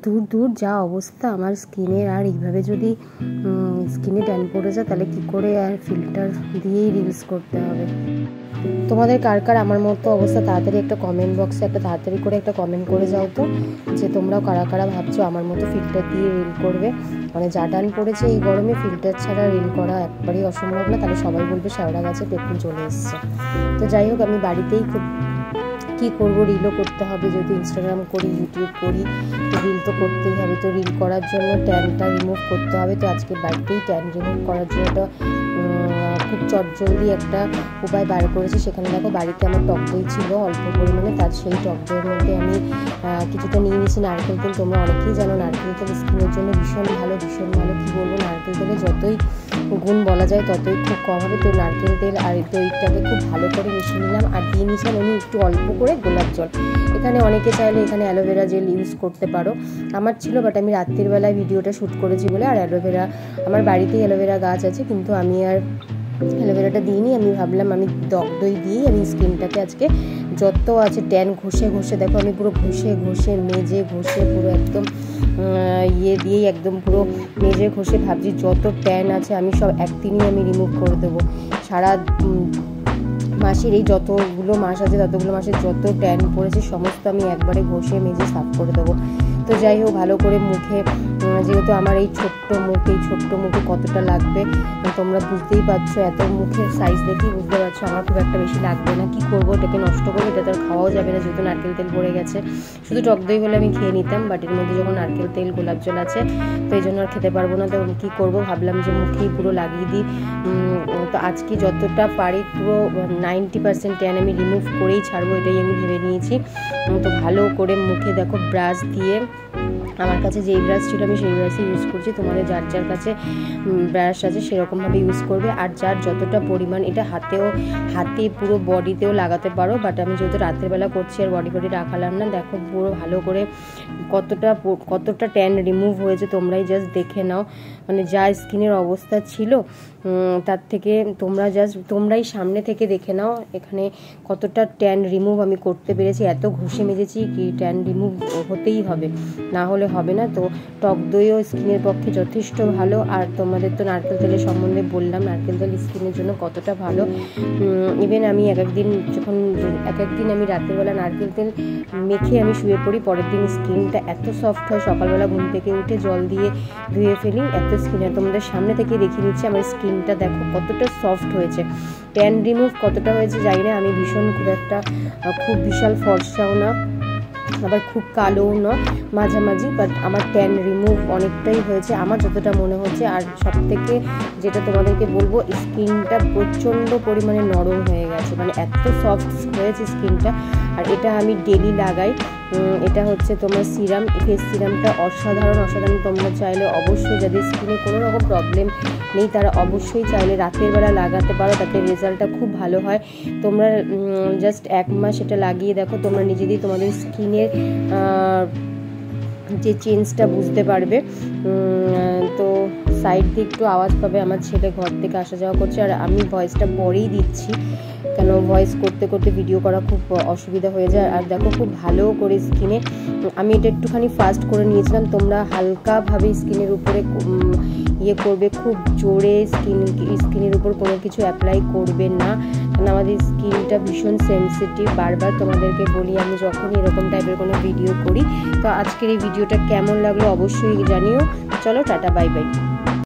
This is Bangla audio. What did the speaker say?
দূর দূর যা অবস্থা আমার স্কিনের, আর এইভাবে যদি স্কিনে ট্যান পড়ে যায় তাহলে কী করে আর ফিল্টার দিয়েই রিলস করতে হবে। তোমাদের কার কার আমার মতো অবস্থা তাড়াতাড়ি একটা কমেন্ট বক্সে তাড়াতাড়ি করে একটা কমেন্ট করে যাও তো, যে তোমরাও কারা কারা ভাবছো আমার মতো ফিল্টার দিয়ে রিল করবে। মানে যা টান পড়েছে এই গরমে ফিল্টার ছাড়া রিল করা একবারেই অসম্ভব না, তাহলে সবাই বলবে শ্যাওড়া গাছে পেট্রোল চলে এসছে। তো যাই হোক, আমি বাড়িতেই খুব কী করবো, রিলও করতে হবে, যেহেতু ইনস্টাগ্রাম করি ইউটিউব করি তো রিল তো করতেই হবে। তো রিল করার জন্য ট্যানটা রিমুভ করতে হবে। তো আজকে বাড়িতেই ট্যান রিমুভ করার জন্য একটা খুব চটজলদি একটা উপায় বার করেছি। সেখানে দেখো বাড়িতে আমার টক দই ছিল অল্প পরিমাণে, তার সেই টক দইয়ের মধ্যে আমি কিছুটা নিয়ে নিয়েছি নারকেল তেল। তোমরা অনেকেই জানো নারকেল তেল স্কিনের জন্য ভীষণ ভালো ভীষণ ভালো। কী বলবো, নারকেল তেলে যতই গুণ বলা যায় ততই খুব কম হবে। তো নারকেল তেল আর দইটাকে খুব ভালো করে মিশিয়ে নিলাম, আর দিয়ে নিয়েছিলাম আমি একটু অল্প করে গোলাপ জল। এখানে অনেকে চাইলে এখানে অ্যালোভেরা জেল ইউজ করতে পারো, আমার ছিল বাট আমি রাত্রির বেলায় ভিডিওটা শ্যুট করেছি বলে। আর অ্যালোভেরা আমার বাড়িতেই অ্যালোভেরা গাছ আছে, কিন্তু আমি আর অ্যালোভেরাটা দিইনি। আমি ভাবলাম আমি টক দই দিয়েই আমি স্কিনটাকে আজকে যত আছে ট্যান ঘষে ঘষে, দেখো আমি পুরো ঘষে ঘষে মেজে ঘষে পুরো একদম দিয়েই একদম পুরো মেজে ঘষে ভাবছি যত ট্যান আছে আমি সব একদিনই আমি রিমুভ করে দেবো। সারা মাসের এই যতগুলো মাস আছে ততগুলো মাসের যত ট্যান পড়েছে সমস্ত আমি একবারে ঘষে মেজে সাফ করে দেবো। তো যাই হোক, ভালো করে মুখে, যেহেতু আমার এই ছোট্ট মুখে কতটা লাগবে তোমরা বুঝতেই পারছো, এত মুখের সাইজ দেখেই বুঝতে পারছো আমার খুব একটা বেশি লাগবে না। কি করবো, এটাকে নষ্ট করবো, এটা তো আর খাওয়াও যাবে না যেহেতু নারকেল তেল পড়ে গেছে। শুধু টক দই হলে আমি খেয়ে নিতাম, বাট এর মধ্যে যখন নারকেল তেল গোলাপ জল আছে তো এই জন্য আর খেতে পারবো না। তো কী করবো, ভাবলাম যে মুখেই পুরো লাগিয়ে দিই। তো আজকে যতটা পারি পুরো 90% ট্যান আমি রিমুভ করেই ছাড়বো, এটাই আমি ভেবে নিয়েছি। তো ভালো করে মুখে দেখো ব্রাশ দিয়ে, আমার কাছে যেই ব্রাশ ছিল আমি সেই ব্রাশই ইউজ করছি, তোমাদের যার যার কাছে ব্রাশ আছে সেরকমভাবে ইউজ করবে। আর যার যতটা পরিমাণ, এটা হাতে পুরো বডিতেও লাগাতে পারো, বাট আমি যেহেতু রাতের বেলা করছি আর বডি রাখালাম না। দেখো পুরো ভালো করে কতটা ট্যান রিমুভ হয়েছে তোমরাই জাস্ট দেখে নাও। মানে যা স্কিনের অবস্থা ছিল তার থেকে তোমরাই সামনে থেকে দেখে নাও এখানে কতটা ট্যান রিমুভ আমি করতে পেরেছি। এত ঘষে মেজেছি কি ট্যান রিমুভ হতেই হবে, না হলে হবে না। তো টক দইও স্কিনের পক্ষে যথেষ্ট ভালো। আর তোমাদের তো নারকেল তেলের সম্বন্ধে বললাম, নারকেল তেল স্কিনের জন্য কতটা ভালো। ইভেন আমি এক একদিন আমি রাত্রেবেলা নারকেল তেল মেখে আমি শুয়ে পড়ি, পরের দিন স্কিনটা এত সফট হয়, সকালবেলা ঘুম থেকে উঠে জল দিয়ে ধুয়ে ফেলি, এত স্কিনে তোমাদের সামনে থেকে দেখিয়ে নিচ্ছি আমার স্কিনটা দেখো কতটা সফট হয়েছে। ট্যান রিমুভ কতটা হয়েছে জানি না, আমি খুব বিশাল ফর্সাও না আবার খুব কালোও না, মাঝামাঝি, বাট আমার ট্যান রিমুভ অনেকটাই হয়েছে আমার যতটা মনে হচ্ছে। আর সবথেকে যেটা তোমাদেরকে বলবো, স্কিনটা প্রচণ্ড পরিমাণে নরম হয়ে গেছে, মানে এত সফট হয়েছে স্কিনটা। আর এটা আমি ডেলি লাগাই, এটা হচ্ছে তোমার সিরাম, ফেস সিরামটা অসাধারণ। তোমরা চাইলে অবশ্যই, যাদের স্কিনে কোনো রকম প্রবলেম নেই তারা অবশ্যই চাইলে রাতের বেলা লাগাতে পারো, তাতে রেজাল্টটা খুব ভালো হয়। তোমরা জাস্ট 1 মাস এটা লাগিয়ে দেখো, তোমরা নিজেদেরই তোমাদের স্কিনের যে চেঞ্জটা বুঝতে পারবে। তো সাইড দিয়ে একটু আওয়াজ পাবে, আমার ছেলে ঘর থেকে আসা যাওয়া করছে, আর আমি ভয়েসটা পরেই দিচ্ছি, কেন ভয়েস করতে করতে ভিডিও করা খুব অসুবিধা হয়ে যায়। আর দেখো খুব ভালো করে স্কিনে আমি এটা একটুখানি ফাস্ট করে নিয়েছিলাম। তোমরা হালকাভাবে স্কিনের উপরে করবে, খুব জোরে স্কিনের উপর কোনো কিছু অ্যাপ্লাই করবে না, কারণ আমাদের স্কিনটা ভীষণ সেন্সিটিভ। বারবার তোমাদেরকে বলি আমি যখনই এরকম টাইপের কোনো ভিডিও করি। তো আজকের এই ভিডিওটা কেমন লাগলো অবশ্যই জানিও। চলো টাটা, বাই বাই।